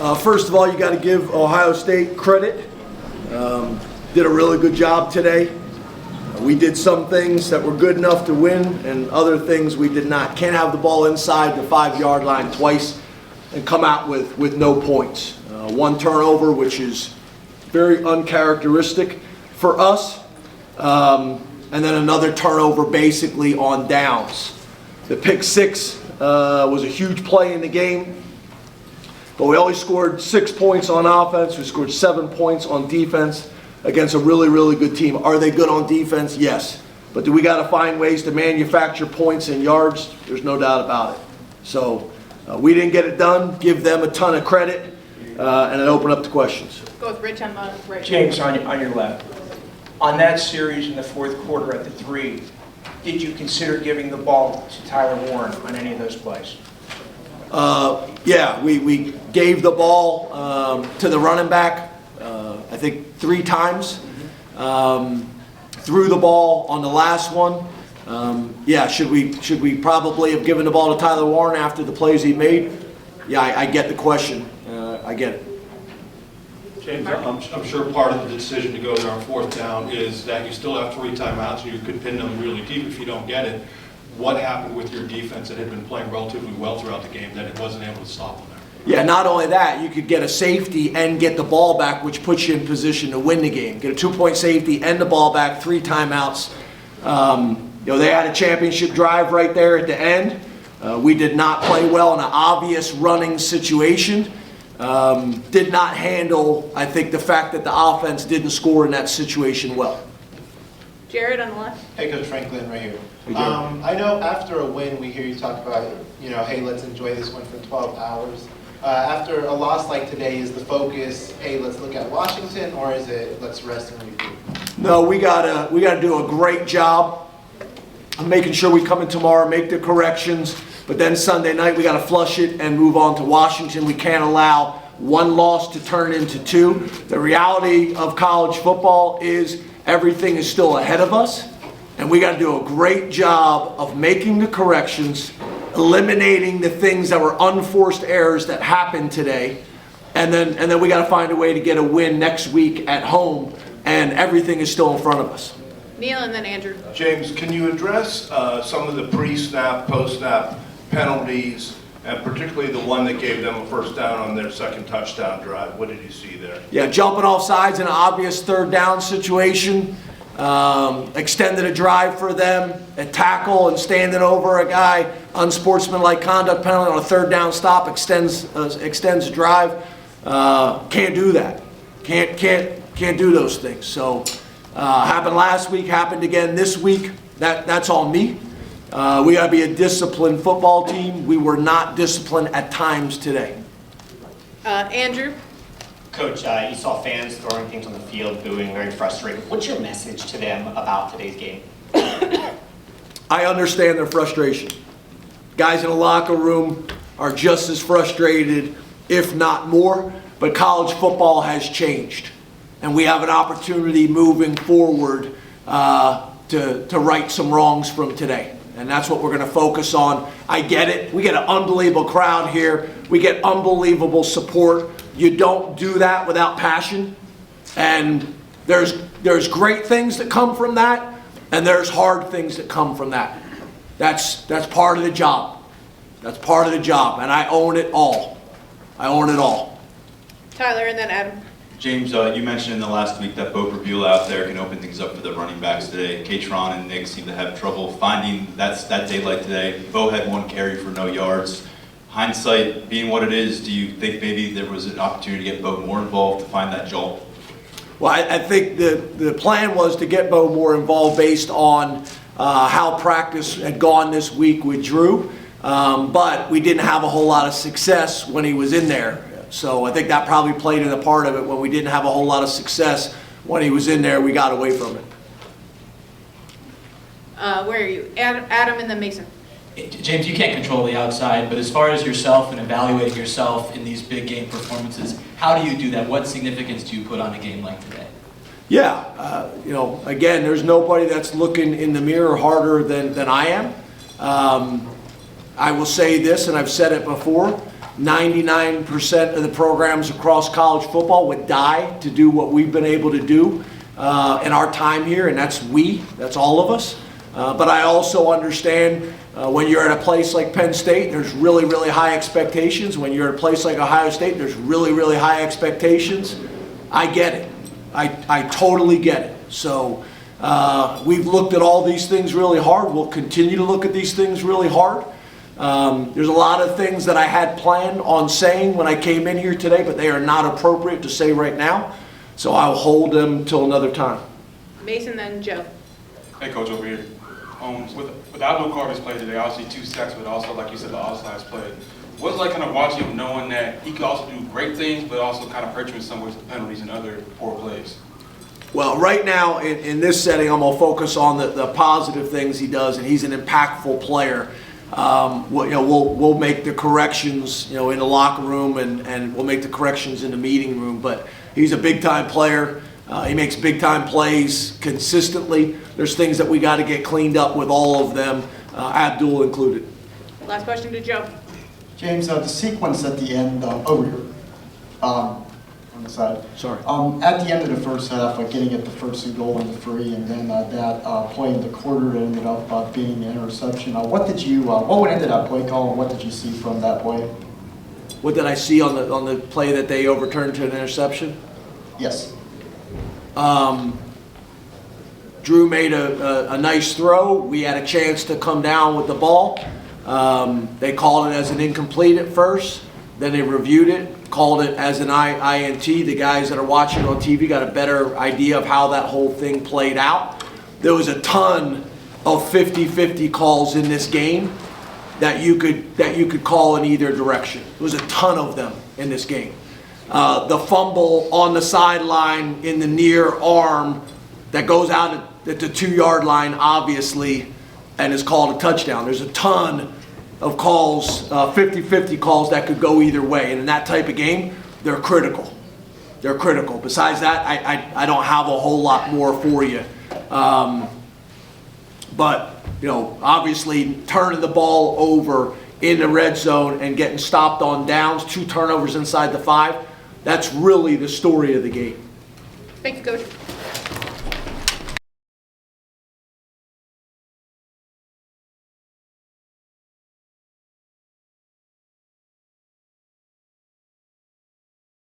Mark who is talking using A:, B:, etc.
A: First of all, you got to give Ohio State credit. Did a really good job today. We did some things that were good enough to win, and other things we did not. Can't have the ball inside the 5-yard line twice and come out with no points. One turnover, which is very uncharacteristic for us, and then another turnover basically on downs. The pick six was a huge play in the game, but we only scored 6 points on offense. We scored 7 points on defense against a really, really good team. Are they good on defense? Yes. But do we got to find ways to manufacture points and yards? There's no doubt about it. So we didn't get it done. Give them a ton of credit, and then open up to questions.
B: Go with Rich on the right.
C: James, on your left. On that series in the fourth quarter at the 3, did you consider giving the ball to Tyler Warren on any of those plays?
A: Yeah, we gave the ball to the running back, I think 3 times. Threw the ball on the last one. Yeah, should we probably have given the ball to Tyler Warren after the plays he made? Yeah, I get the question. I get it.
D: James, I'm sure part of the decision to go there on 4th down is that you still have 3 timeouts and you could pin them really deep if you don't get it. What happened with your defense that had been playing relatively well throughout the game that it wasn't able to stop them there?
A: Yeah, not only that, you could get a safety and get the ball back, which puts you in position to win the game. Get a 2-point safety and the ball back, 3 timeouts. They had a championship drive right there at the end. We did not play well in an obvious running situation. Did not handle, I think, the fact that the offense didn't score in that situation well.
B: Jared on the left.
E: Hey, Coach Franklin, right here.
A: Hey, Jared.
E: I know after a win, we hear you talk about, hey, let's enjoy this one for 12 hours. After a loss like today, is the focus, hey, let's look at Washington, or is it let's rest and regroup?
A: No, we gotta do a great job of making sure we come in tomorrow, make the corrections, but then Sunday night we gotta flush it and move on to Washington. We can't allow 1 loss to turn into 2. The reality of college football is everything is still ahead of us, and we got to do a great job of making the corrections, eliminating the things that were unforced errors that happened today, and then we got to find a way to get a win next week at home, and everything is still in front of us.
B: Neil and then Andrew.
F: James, can you address some of the pre-snap, post-snap penalties, and particularly the one that gave them a first down on their second touchdown drive? What did you see there?
A: Yeah, jumping off sides in an obvious 3rd down situation. Extended a drive for them, a tackle and standing over a guy, unsportsmanlike conduct penalty on a 3rd down stop, extends a drive. Can't do that. Can't do those things. So happened last week, happened again this week. That's on me. We got to be a disciplined football team. We were not disciplined at times today.
B: Andrew.
G: Coach, you saw fans throwing things on the field, booing, very frustrated. What's your message to them about today's game?
A: I understand their frustration. Guys in the locker room are just as frustrated, if not more, but college football has changed. And we have an opportunity moving forward to right some wrongs from today. And that's what we're going to focus on. I get it. We get an unbelievable crowd here. We get unbelievable support. You don't do that without passion. And there's great things that come from that, and there's hard things that come from that. That's part of the job. That's part of the job, and I own it all. I own it all.
B: Tyler and then Adam.
H: James, you mentioned in the last week that Bo Perbula out there can open things up for the running backs today. Katron and Nick seem to have trouble finding that daylight today. Bo had 1 carry for no yards. Hindsight being what it is, do you think maybe there was an opportunity to get Bo more involved to find that jolt?
A: Well, I think the plan was to get Bo more involved based on how practice had gone this week with Drew, but we didn't have a whole lot of success when he was in there. So I think that probably played in a part of it. When we didn't have a whole lot of success when he was in there, we got away from it.
B: Where are you? Adam and then Mason.
I: James, you can't control the outside, but as far as yourself and evaluating yourself in these big game performances, how do you do that? What significance do you put on a game like today?
A: Yeah, again, there's nobody that's looking in the mirror harder than I am. I will say this, and I've said it before, 99% of the programs across college football would die to do what we've been able to do in our time here, and that's all of us. But I also understand when you're at a place like Penn State, there's really, really high expectations. When you're at a place like Ohio State, there's really, really high expectations. I get it. I totally get it. So we've looked at all these things really hard. We'll continue to look at these things really hard. There's a lot of things that I had planned on saying when I came in here today, but they are not appropriate to say right now. So I'll hold them till another time.
B: Mason, then Joe.
J: Hey, Coach, over here. Without no Carter's play today, obviously 2 sacks, but also, like you said, the offsides play. What's it like kind of watching him knowing that he could also do great things, but also kind of hurt you in some ways with penalties and other poor plays?
A: Well, right now in this setting, I'm going to focus on the positive things he does, and he's an impactful player. We'll make the corrections, in the locker room, and we'll make the corrections in the meeting room. But he's a big-time player. He makes big-time plays consistently. There's things that we got to get cleaned up with all of them, Abdul included.
B: Last question to Joe.
K: James, the sequence at the end, over here, on the side.
A: Sorry.
K: At the end of the first half, getting at the first goal and the free, and then that play in the quarter that ended up being an interception. What ended that play call, and what did you see from that play?
A: What did I see on the play that they overturned to an interception?
K: Yes.
A: Drew made a nice throw. We had a chance to come down with the ball. They called it as an incomplete at first. Then they reviewed it, called it as an INT. The guys that are watching on TV got a better idea of how that whole thing played out. There was a ton of 50-50 calls in this game that you could call in either direction. There was a ton of them in this game. The fumble on the sideline in the near arm that goes out at the 2-yard line, obviously, and is called a touchdown. There's a ton of calls, 50-50 calls that could go either way. And in that type of game, they're critical. They're critical. Besides that, I don't have a whole lot more for you. But, obviously turning the ball over in the red zone and getting stopped on downs, 2 turnovers inside the 5, that's really the story of the game.
B: Thank you, Coach.